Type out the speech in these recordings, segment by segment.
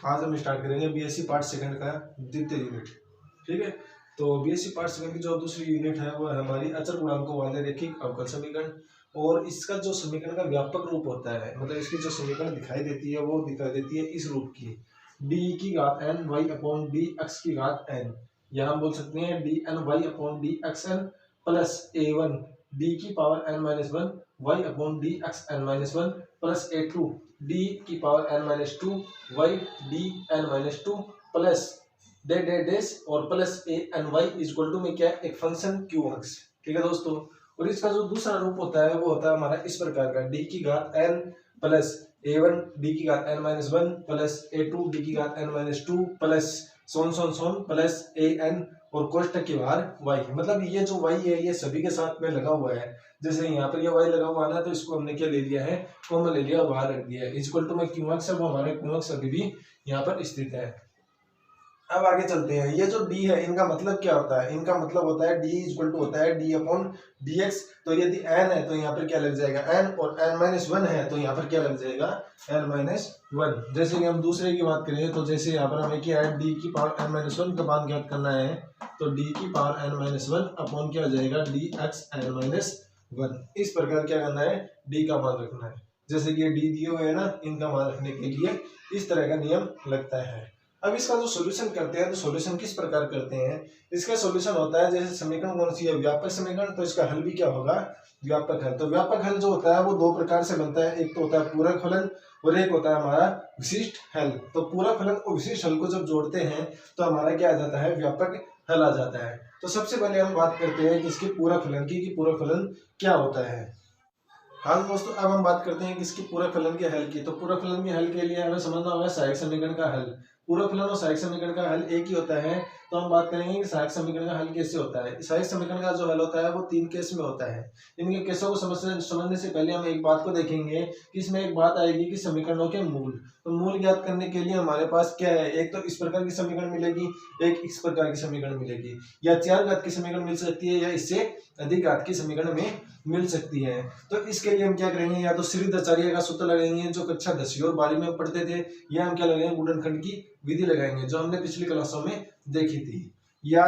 आज हम स्टार्ट करेंगे बीएससी पार्ट सेकंड का द्वितीय यूनिट। ठीक है, तो बीएससी पार्ट सेकंड की जो दूसरी यूनिट है वो है हमारी अचर गुणांकों वाले रैखिक अवकल समीकरण। और इसका जो समीकरण का व्यापक रूप होता है, मतलब इसकी जो समीकरण दिखाई देती है वो दिखाई देती है इस रूप की, डी की घात n y upon D x की घात एन। यहाँ हम बोल सकते हैं d n y upon D x n plus a one d की power n minus one y upon D x n minus one plus a two d की power n minus two y d n minus two plus डे डे डेस और plus a n y is equal to में क्या है, एक function Q x. ठीक है दोस्तों, और इसका जो दूसरा रूप होता है वो होता है हमारा इस प्रकार का, डी की घात n plus a one d की घात n minus one plus a two d की घात एन माइनस टू प्लस सोन सोन सोन प्लस ए एन और कोष्टक की बाहर वाई। मतलब ये जो वाई है ये सभी के साथ में लगा हुआ है। जैसे यहाँ पर ये वाई लगा हुआ है ना, तो इसको हमने क्या ले लिया है, कॉमन ले लिया और बाहर रख दिया है। इक्वल टू में क्यू एक्स है, वो हमारे क्यू एक्स अभी भी यहाँ पर स्थित है। अब आगे चलते हैं। ये जो d है इनका मतलब क्या होता है, इनका मतलब होता है d इक्वल टू होता है d अपॉन dx। तो यदि n है तो यहाँ पर क्या लग जाएगा n, और n माइनस वन है तो यहाँ पर क्या लग जाएगा n माइनस वन। जैसे कि हम दूसरे की बात करें तो जैसे यहाँ पर हमें क्या है, d की पावर n माइनस वन का मान ज्ञात करना है, तो d की power n minus one upon क्या हो जाएगा dx n माइनस वन। इस प्रकार क्या करना है, d का मान रखना है। जैसे कि ये d दिए हुए है ना, इनका मान रखने के लिए इस तरह का नियम लगता है। अब इसका जो सॉल्यूशन करते हैं तो सॉल्यूशन किस प्रकार करते हैं, इसका सॉल्यूशन होता है जैसे समीकरण कौन सी है, व्यापक समीकरण, तो इसका हल भी क्या होगा, व्यापक हल। तो व्यापक हल जो होता है वो दो प्रकार से बनता है, एक तो होता है पूरक फलन और एक होता है हमारा विशिष्ट हल। तो पूरक फलन और विशिष्ट हल को जब जोड़ते हैं तो हमारा क्या आ जाता है, व्यापक हल आ जाता है। तो सबसे पहले हम बात करते हैं कि इसके पूरक फलन की, कि पूरक फलन क्या होता है। हाँ दोस्तों, अब हम बात करते हैं कि इसकी पूरक फलन के हल की। तो पूरक फलन के हल के लिए हमें समझना होगा सहायक समीकरण का हल। पूरक फलन और सहायक समीकरण का हल एक ही होता है। तो हम बात करेंगे कि सहायक समीकरण का हल कैसे होता है। सहायक समीकरण का जो हल होता है वो तीन केस में होता है। इनके केसों को समझने से पहले हम एक बात को देखेंगे कि इसमें एक बात आएगी कि समीकरणों के मूल। तो मूल ज्ञात करने के लिए हमारे पास क्या है, एक तो इस प्रकार की समीकरण मिलेगी, एक इस प्रकार की समीकरण मिलेगी, या चार घात की समीकरण मिल सकती है, या इससे अधिक घात की समीकरण में मिल सकती है। तो इसके लिए हम क्या करेंगे, या तो श्रीधराचार्य का सूत्र लगाएंगे जो कक्षा 10वीं और 12वीं में पढ़ते थे, या हम क्या लगाएंगे, गुणनखंड की विधि लगाएंगे जो हमने पिछली क्लासों में देखी थी, या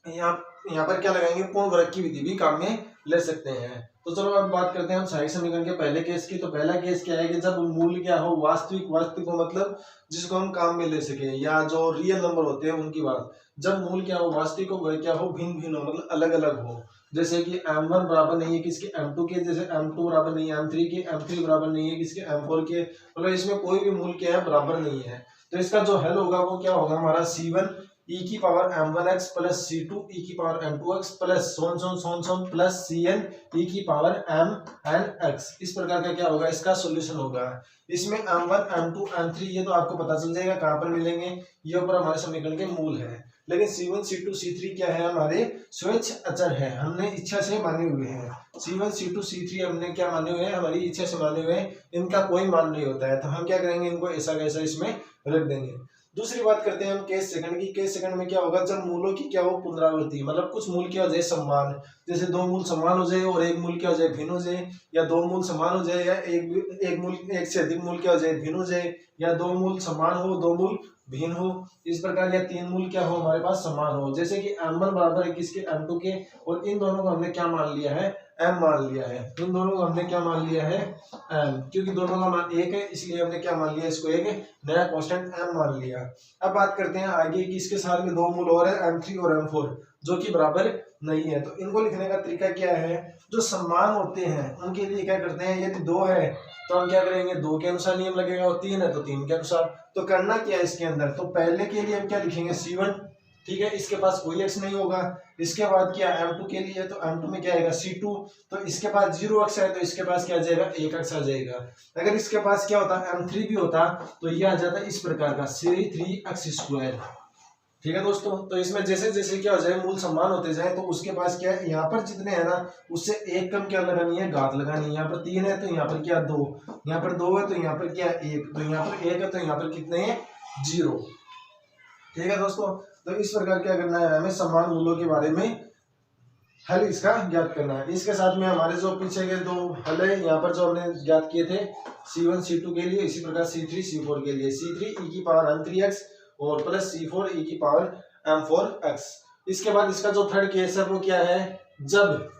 यहाँ पर क्या लगाएंगे, पूर्ण वर्ग की विधि भी काम में ले सकते हैं। तो चलो अब बात करते हैं हम सहायक समीकरण के पहले केस की। तो पहला केस क्या है कि जब मूल क्या हो, वास्तविक, वास्तविक को मतलब जिसको हम काम में ले सके, या जो रियल नंबर होते हैं उनकी बात। जब मूल क्या हो, वास्तविक हो, वह क्या हो, भिन्न भिन्न हो, मतलब अलग अलग हो। जैसे कि m1 बराबर नहीं है किसके, m2 के, जैसे m2 बराबर नहीं है m3 के, m3 बराबर नहीं है किसके, m4 के, मतलब इसमें कोई भी मूल क्या है, बराबर नहीं है। तो इसका जो हल होगा वो क्या होगा, हमारा c1 e की power m1x plus c2 e की पावर m2x प्लस सोन सोन सोन सोन प्लस cn e की पावर mnx। इस प्रकार का क्या होगा, इसका सॉल्यूशन होगा। इसमें m1 m2 m3 ये तो आपको पता चल जाएगा कहाँ पर मिलेंगे, ये ऊपर हमारे समीकरण के मूल है। लेकिन c1 c2 c3 क्या है, हमारे स्वेच्छ अचर है, हमने इच्छा से माने हुए हैं। c1 c2 c3 हमने क्या माने हुए हैं, हमारी इच्छा से माने हुए हैं, इनका कोई मान नहीं होता है। तो हम क्या करेंगे, इनको ऐसा कैसा इसमें रख देंगे। दूसरी बात करते हैं हम केस सेकंड की। केस सेकंड में क्या होगा, जब मूलों की क्या हो, पुनरावृत्ति, मतलब कुछ मूल क्या हो जाए समान, जैसे दो मूल समान हो जाए और एक मूल क्या हो जाए, भिन्न हो जाए, या दो मूल समान हो जाए, या एक मूल, एक से अधिक मूल क्या हो जाए, भिन्न हो जाए, या दो मूल समान हो, दो मूल भिन्न हो, इस प्रकार, या तीन मूल क्या हो, हमारे पास समान हो। जैसे कि m1 बराबर है किसके, m2 के, और इन दोनों को हमने क्या मान लिया है, m मान लिया है। इन दोनों को हमने क्या मान लिया है, m, क्योंकि दोनों का मान एक है इसलिए हमने क्या मान लिया, इसको एक नया कांस्टेंट m मान लिया। अब बात करते हैं आगे कि इसके साथ में दो मूल और है, m3 और m4, जो कि बराबर नहीं है। तो इनको लिखने का तरीका क्या है, जो समान होते हैं उनके लिए क्या करते हैं, यदि दो है तो हम क्या करेंगे, दो के अनुसार नियम लगेगा, और तीन है तो तीन के अनुसार। तो करना क्या है इसके अंदर, तो पहले के लिए हम क्या लिखेंगे, c1, ठीक है, इसके पास कोई x नहीं होगा। इसके बाद क्या m2 के लिए, तो m2 में क्या आएगा, c2, तो इसके पास 0x है तो इसके पास क्या आ जाएगा, 1x आ जाएगा। अगर इसके पास क्या होता, m3 भी होता तो ये आ जाता इस प्रकार का c3x²। ठीक है दोस्तों, तो इसमें जैसे जैसे क्या हो जाए, मूल समान होते जाए, तो उसके पास क्या है, यहाँ पर जितने हैं ना उससे एक कम क्या लगानी है, घात लगानी है। यहाँ पर 3 है तो यहाँ पर क्या 2, यहाँ पर 2 है तो यहाँ पर क्या 1, तो यहाँ पर 1 है तो यहाँ पर कितने हैं, 0। ठीक है दोस्तों, तो इस प्रकार क्या करना है, हमें समान मूलों के बारे में हल इसका ज्ञात करना है। इसके साथ में हमारे जो पीछे के दो हल है यहाँ पर जो हमने ज्ञात किए थे C1 C2 के लिए, इसी प्रकार C3 C4 के लिए, C3 e की पावर m3x और प्लस C4 e की पावर m4x। इसके बाद इसका जो थर्ड केस है वो क्या है, जब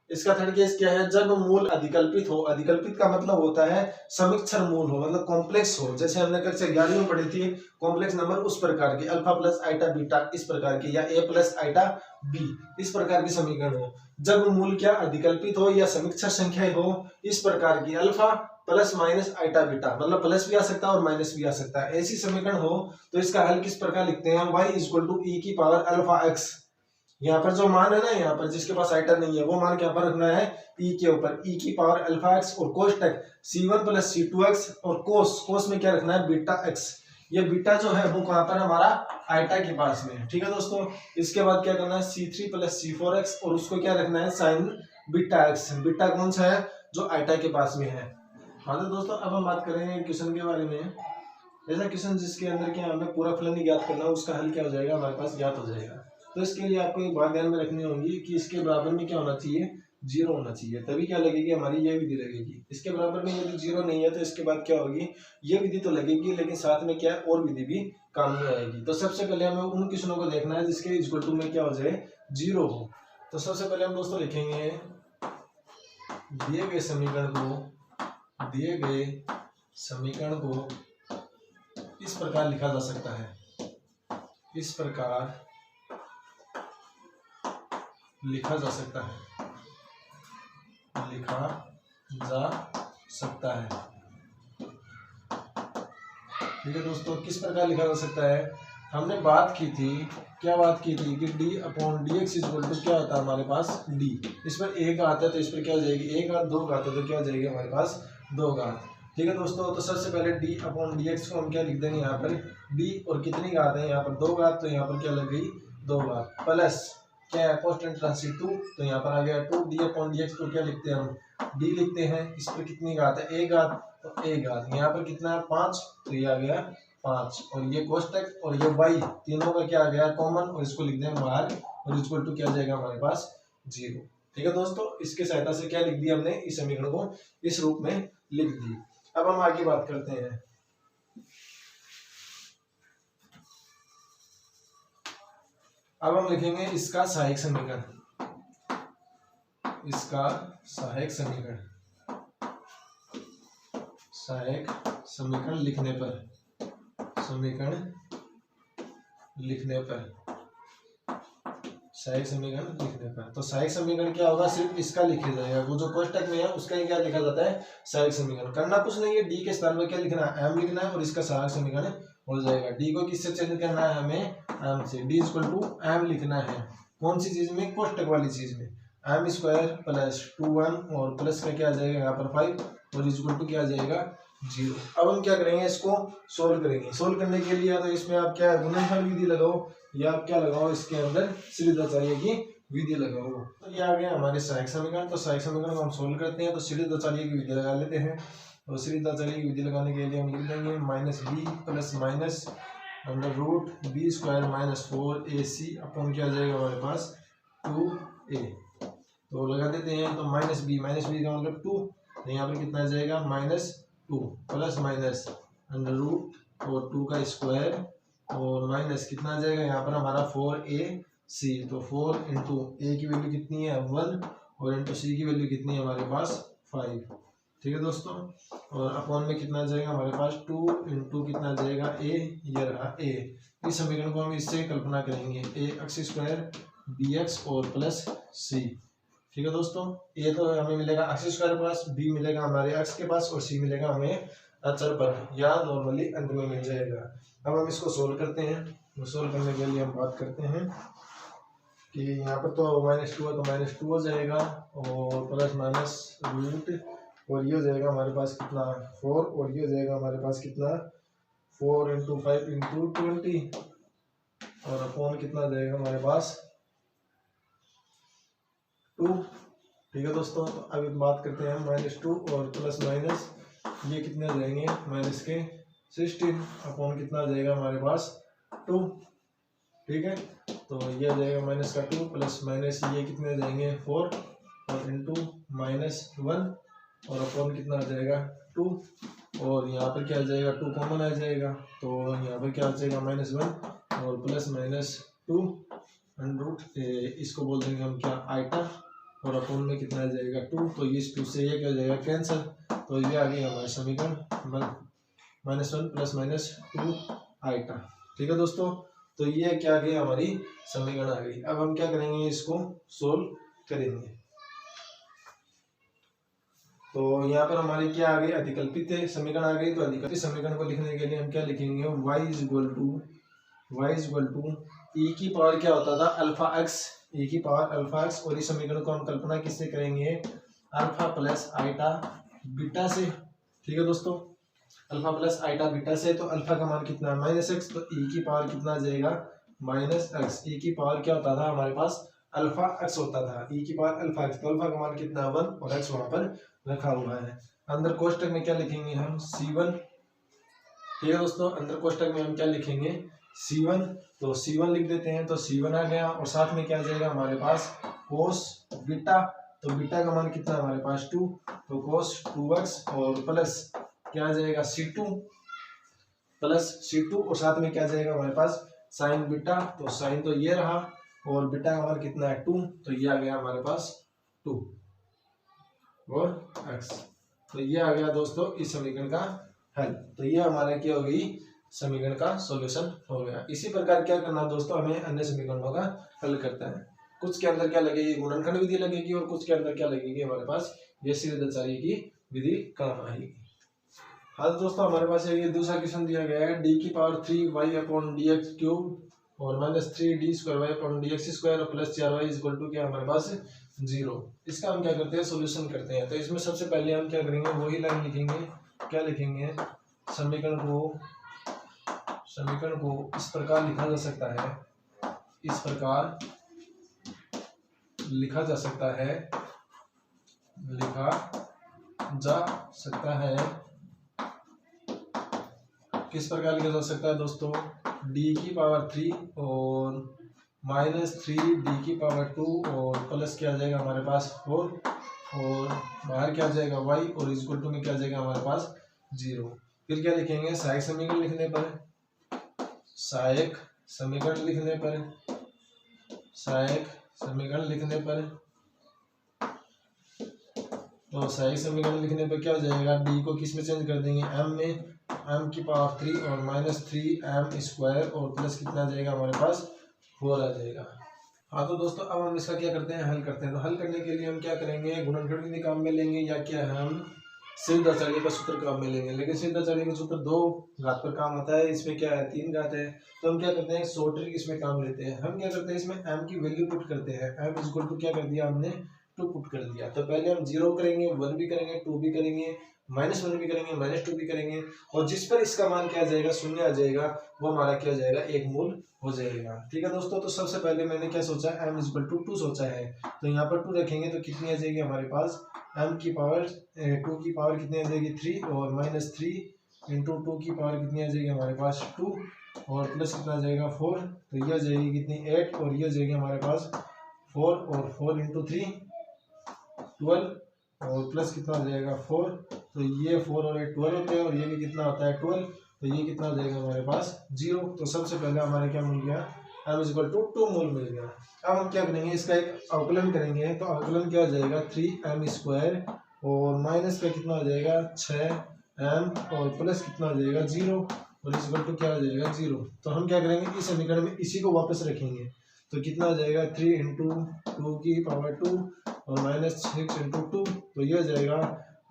इसका थर्ड केस क्या है, जब मूल अधिकल्पित हो। अधिकल्पित का मतलब होता है समिक्षर मूल हो, मतलब कॉम्प्लेक्स हो। जैसे हमने कक्षा 11वीं में पढ़ी थी कॉम्प्लेक्स नंबर उस प्रकार के, अल्फा प्लस आइटा बीटा इस प्रकार के, या a प्लस आइटा b इस प्रकार की समीकरण हो। जब मूल क्या अधिकल्पित हो या समिक्षर संख्या हो इस प्रकार की, alpha plus minus iota beta, मतलब प्लस भी आ सकता है और माइनस भी आ सकता है, ऐसी समीकरण हो तो इसका हल किस प्रकार लिखते हैं, y इक्वल टू e की पावर अल्फा x। यहाँ पर जो मान है ना, यहाँ पर जिसके पास आइटा नहीं है वो मान क्या पर रखना है, e के ऊपर, e की पावर अल्फा x और कोष्टक c1 प्लस c2x और कोस में क्या रखना है, बीटा x। ये बीटा जो है वो कहाँ पर हमारा आइटा के पास में है, ठीक है दोस्तों। इसके बाद क्या करना है, c3 प्लस c4x और उसको क्या रखना है, साइन बीटा x। बीटा कौन सा है, जो आइटा के पास में है। हाँ तो दोस्तों अब हम बात करेंगे क्वेश्चन के बारे में। ऐसा क्वेश्चन जिसके अंदर क्या हमें पूरा फलन ज्ञात करना है, उसका हल क्या हो जाएगा, हमारे पास ज्ञात हो जाएगा। तो इसके लिए आपको एक बात ध्यान में रखनी होगी कि इसके बराबर में क्या होना चाहिए, 0 होना चाहिए, तभी क्या लगेगी, हमारी ये विधि लगेगी। इसके बराबर में यदि 0 नहीं है तो इसके बाद क्या होगी, ये विधि तो लगेगी लेकिन साथ में क्या और विधि भी काम में आएगी। तो सबसे पहले हमें उन क्वेश्चनों को देखना है जिसके इक्वल टू में क्या हो जाए, 0 हो। तो सबसे पहले हम दोस्तों लिखेंगे दिए गए समीकरण को इस प्रकार लिखा जा सकता है, इस प्रकार लिखा जा सकता है, ठीक है दोस्तों। किस प्रकार लिखा जा सकता है, हमने बात की थी, क्या बात की थी कि d upon D X equal to क्या होता है हमारे पास d। इस पर एक आता है तो इस पर क्या हो जाएगी, एक घात, दो घात है तो क्या हो जाएगी हमारे पास दो घात, ठीक है दोस्तों। तो सबसे पहले d अपॉन डी एक्स को हम क्या लिख देंगे, यहाँ पर d और कितनी घात है, यहाँ पर दो घात, तो यहाँ पर क्या लग गई दो घात, प्लस क्या है कांस्टेंट राशि 2, तो यहाँ पर आ गया 2 d अपॉन डी एक्स को क्या लिखते हैं हम, d लिखते हैं। इस पर कितनी घात है, एक घात, तो एक घात, यहाँ पर कितना है 5, तो ये आ गया 5, और ये कोष्टक और ये y तीनों का क्या आ गया कॉमन, और इसको लिख देंगे बाहर, और इक्वल टू क्या आ जाएगा हमारे पास 0, ठीक है दोस्तों। इसके सहायता से क्या लिख दिया हमने, इस समीकरण को इस रूप में लिख दी। अब हम आगे बात करते हैं। अब हम लिखेंगे इसका सहायक समीकरण, सहायक समीकरण लिखने पर, सहायक समीकरण लिखने पर, तो सहायक समीकरण क्या होगा, सिर्फ इसका लिखा जाएगा, वो जो कोष्टक में है उसका ही क्या लिखा जाता है, सहायक समीकरण। करना कुछ नहीं है, डी के स्थान में क्या लिखना है, m लिखना है, और इसका सहायक समीकरण हो जाएगा। डी को किससे चेंज करना है, हमें m से, d इक्वल टू m लिखना है, कौन सी चीज में, कोष्टक वाली चीज में, m स्क्वायर प्लस 2m और प्लस का क्या आ जाएगा यहाँ पर 5, और इक्वल टू क्या आ जाएगा 0। अब हम क्या करेंगे, इसको सोल्व करेंगे। सोल्व करने के लिए तो इसमें आप क्या गुणनफल विधि लगाओ, या आप क्या लगाओ, इसके अंदर सीढ़ीदाचार्य की विधि लगाओ। तो ये आ गया हमारे सहायक समीकरण। तो सहायक समीकरण को हम सोल्व करते हैं, तो सीढ़ीदाचार्य की विधि लगा लेते हैं। तो सीढ़ीदाचार्य की विधि लगाने के लिए हम लिख देंगे minus B plus minus under root B square minus 4ac upon क्या आ जाएगा हमारे पास 2a। तो लगा देते हैं, तो माइनस बी का मतलब 2, तो यहाँ पर कितना आ जाएगा -2 प्लस माइनस अंडर रूट और 2 का स्क्वायर और माइनस कितना आ जाएगा यहाँ पर हमारा 4ac। तो 4 इंटू ए की वैल्यू कितनी है 1 और इंटू सी की वैल्यू कितनी है हमारे पास 5, ठीक है दोस्तों। और अपॉन में कितना आ जाएगा हमारे पास 2 इंटू कितना आ जाएगा a, ये रहा a। इस समीकरण को हम इससे कल्पना करेंगे, a एक्स स्क्वायर bx और प्लस c, ठीक है दोस्तों। a तो हमें मिलेगा एक्स स्क्वायर प्लस b मिलेगा हमारे x के पास और c मिलेगा हमें अचर पर, या नॉर्मली अंत में मिल जाएगा। अब हम इसको सोल्व करते हैं। तो सोल्व करने के लिए हम बात करते हैं कि यहाँ पर तो -2 है तो -2 हो जाएगा, और प्लस माइनस रूट, और ये हो जाएगा हमारे पास कितना 4, और ये हो जाएगा हमारे पास कितना 4 इंटू 5 इंटू 20, और अपॉन कितना आ जाएगा हमारे पास 2, ठीक है दोस्तों। तो अभी बात करते हैं -2 और प्लस माइनस, ये कितने आ जाएंगे माइनस के 16 अपॉन कितना आ जाएगा हमारे पास 2, ठीक है। तो ये आ जाएगा माइनस का 2 प्लस माइनस ये कितने आ जाएंगे 4 और इंटू -1 और अपॉन कितना आ जाएगा 2 और यहाँ पर क्या आ जाएगा 2 कॉमन आ जाएगा तो यहाँ पर क्या आ जाएगा -1 और प्लस -2 रूट इसको बोल देंगे हम क्या आइटा और अपॉन में कितना आ जाएगा 2 तो इस 2 से ये क्या आ जाएगा कैंसिल तो ये आ गया हमारा समीकरण -1 प्लस -2 आइटा। ठीक है दोस्तों, तो ये क्या आ गई हमारी समीकरण आ गई। अब हम क्या करेंगे इसको सोल्व करेंगे। तो यहाँ पर हमारी क्या आ गई अधिकल्पित समीकरण आ गई। तो अधिकल्पित समीकरण को लिखने के लिए हम क्या लिखेंगे y इक्वल टू ई की पावर क्या होता था अल्फा एक्स ई की पावर अल्फा एक्स और इस समीकरण को हम कल्पना किससे करेंगे अल्फा प्लस आइटा बीटा से। ठीक है दोस्तों, अल्फा प्लस आइटा बीटा से। तो अल्फा का मान कितना है -x तो ई की पावर कितना आ जाएगा -x। ई की पावर क्या होता था हमारे पास अल्फा x होता था ई की पावर अल्फा x तो अल्फा का मान कितना 1 और x वहां पर रखा हुआ है। अंदर कोष्टक में क्या लिखेंगे हम C1। ठीक है दोस्तों, अंदर कोष्टक में हम क्या लिखेंगे C1 तो C1 लिख देते हैं। तो C1 आ गया और साथ में क्या आ जाएगा हमारे पास कोस बीटा तो बीटा का मान कितना हमारे पास 2 तो कोस 2x और प्लस क्या आ जाएगा C2 प्लस C2 और साथ में क्या आ जाएगा हमारे पास साइन बीटा तो साइन तो ये रहा और बीटा का मान कितना है 2 तो ये आ गया हमारे पास 2 और x। तो ये आ गया दोस्तों इस समीकरण का हल। तो ये हमारा क्या हो गई समीकरण का सॉल्यूशन हो गया। इसी प्रकार क्या करना दोस्तों हमें अन्य समीकरणों का हल करता है। कुछ के अंदर क्या लगेगी गुणनखंड विधि लगेगी और कुछ के अंदर क्या लगेगी हमारे पास ये सीधेचार्य की विधि काम आएगी। हाँ दोस्तों, हमारे पास ये दूसरा क्वेश्चन दिया गया है d की power 3y upon dx cube और -3d² y upon dx square और प्लस 4y इक्वल टू क्या हमारे पास 0। इसका हम क्या करते हैं सॉल्यूशन करते हैं। तो इसमें सबसे पहले हम क्या करेंगे वही लाइन लिखेंगे। क्या लिखेंगे समीकरण को इस प्रकार लिखा जा सकता है किस प्रकार लिखा जा सकता है दोस्तों d की पावर 3 और -3d की पावर 2 और प्लस क्या आ जाएगा हमारे पास 4 और बाहर क्या आ जाएगा y और इक्वल टू में क्या आ जाएगा हमारे पास 0। फिर क्या लिखेंगे सहायक समीकरण लिखने पर सहायक समीकरण लिखने पर क्या हो जाएगा d को किस में चेंज कर देंगे m में m की पावर 3 और -3m स्क्वायर और प्लस कितना आ जाएगा हमारे पास 4 आ जाएगा। हाँ तो दोस्तों अब हम इसका क्या करते हैं हल करते हैं। तो हल करने के लिए हम क्या करेंगे गुणनखंड विधि काम में लेंगे या क्या हम सिद्धाचार्य का सूत्र काम में लेंगे। लेकिन सिद्धाचार्य का सूत्र 2 घात पर काम आता है, इसमें क्या है 3 घात है। तो हम क्या करते हैं शॉर्ट ट्रिक इसमें काम लेते हैं। हम क्या करते हैं इसमें m की वैल्यू पुट करते हैं। m इक्वल टू क्या कर दिया हमने 2 पुट कर दिया। तो पहले हम 0 करेंगे 1 भी करेंगे 2 भी करेंगे -1 भी करेंगे -2 भी करेंगे और जिस पर इसका मान क्या आ जाएगा 0 आ जाएगा वो हमारा क्या हो जाएगा एक मूल हो जाएगा। ठीक है दोस्तों, तो सबसे पहले मैंने क्या सोचा m इक्वल टू 2 सोचा है। तो यहाँ पर 2 रखेंगे तो कितनी आ जाएगी हमारे पास m की पावर 2 की पावर कितनी आ जाएगी 3 और -3 इंटू 2 की पावर कितनी आ जाएगी हमारे पास 2 और प्लस कितना आ जाएगा 4 तो ये आ जाएगी कितनी 8 और ये आ जाएगी हमारे पास 4 और 4 इंटू 3 12 और प्लस कितना आ जाएगा 4 तो ये 4 और 8 12 होते हैं और ये भी कितना होता है 12 तो ये कितना आ जाएगा हमारे पास 0। तो सबसे पहले हमारे क्या मिल गया m इक्वल टू 2 मूल मिल गया। अब हम क्या करेंगे इसका एक अवकलन करेंगे। तो अवकलन क्या हो जाएगा 3m स्क्वायर और माइनस का कितना हो जाएगा 6m और प्लस कितना हो जाएगा 0 और इक्वल टू क्या हो जाएगा 0। तो हम क्या करेंगे इस समीकरण में इसी को वापस रखेंगे। तो कितना हो जाएगा 3 इंटू 2 की पावर 2 और -6 इंटू 2 तो ये हो जाएगा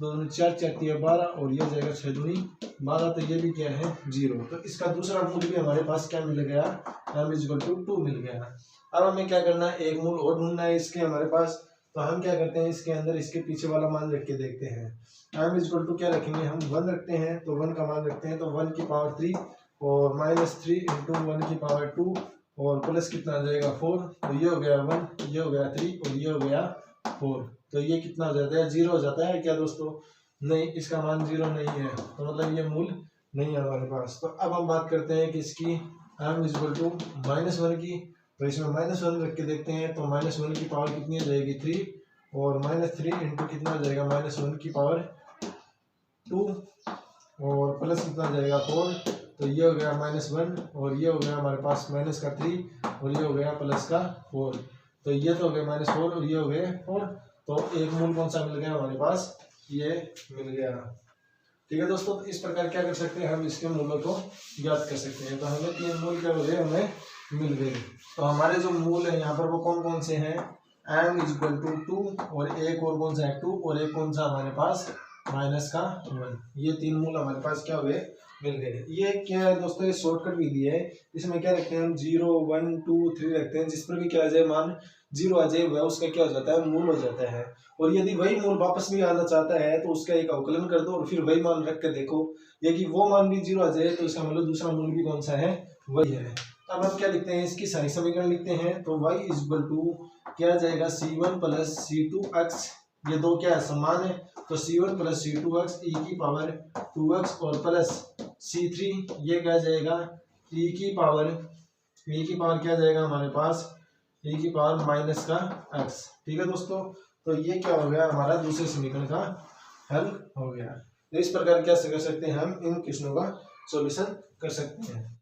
2 4 4 12 और ये हो जाएगा 6 दूनी 12 तो ये भी क्या है 0। तो इसका दूसरा मूल भी हमारे पास क्या मिल गया m इक्वल टू 2 मिल गया। अब हमें क्या करना है एक मूल और ढूंढना है इसके हमारे पास। तो हम क्या करते हैं इसके अंदर इसके पीछे वाला मान रख के देखते हैं। m इक्वल टू क्या रखेंगे हम 1 रखते हैं तो 1 का मान रखते हैं तो 1 की पावर 3 और -3 इंटू 1 की पावर 2 और प्लस कितना आ जाएगा 4 तो ये हो गया 1 ये हो गया 3 और ये हो गया 4 तो ये कितना हो जाता है 0 हो जाता है क्या दोस्तों नहीं इसका मान 0 नहीं है तो मतलब ये मूल नहीं है हमारे पास। तो अब हम बात करते हैं कि इसकी m इक्वल टू -1 की, तो इसमें -1 रख के देखते हैं, तो -1 की पावर कितनी आ जाएगी 3, और -3 इंटू कितना आ जाएगा -1 की पावर 2, और प्लस कितना आ जाएगा 4, तो ये हो गया -1, और ये हो गया हमारे पास -3, और ये हो गया +4, तो ये तो हो गया -4 और ये हो गए 4, तो एक मूल कौन सा मिल गया हमारे पास, ये मिल गया। ठीक है दोस्तों, तो इस प्रकार क्या कर सकते हैं, हम इसके मूलों को ज्ञात कर सकते हैं। तो हमें 3 मूल क्या हो गए, हमें मिल गए। तो हमारे जो मूल है यहाँ पर वो कौन कौन से हैं, m इक्वल टू 2, और एक और कौन सा है 2, और एक कौन सा हमारे पास -1, ये 3 मूल हमारे पास क्या हुए, मिल गए। ये क्या है दोस्तों, ये शॉर्टकट विधि है, इसमें क्या रखते हैं हम 0 1 2 3 रखते हैं, जिस पर भी क्या आ जाए मान 0 आ जाए वह उसका क्या हो जाता है, मूल हो जाता है। और यदि वही मूल वापस भी आना चाहता है तो उसका एक अवकलन कर दो और फिर वही मान रख कर देखो, यदि वो मान भी 0 आ जाए तो इसका मतलब दूसरा मूल भी कौन सा है, वही है। अब हम क्या लिखते हैं, इसकी सारी समीकरण लिखते हैं, तो y इक्वल टू क्या आ जाएगा c1 प्लस c2x, ये दो क्या है, समान है, तो c1 प्लस c2x e की पावर 2x, और प्लस c3 ये क्या जाएगा e की पावर क्या जाएगा हमारे पास e की पावर -x। ठीक है दोस्तों, तो ये क्या हो गया, हमारा दूसरे समीकरण का हल हो गया। तो इस प्रकार क्या कर सकते हैं, हम इन क्वेश्चनों का सॉल्यूशन कर सकते हैं।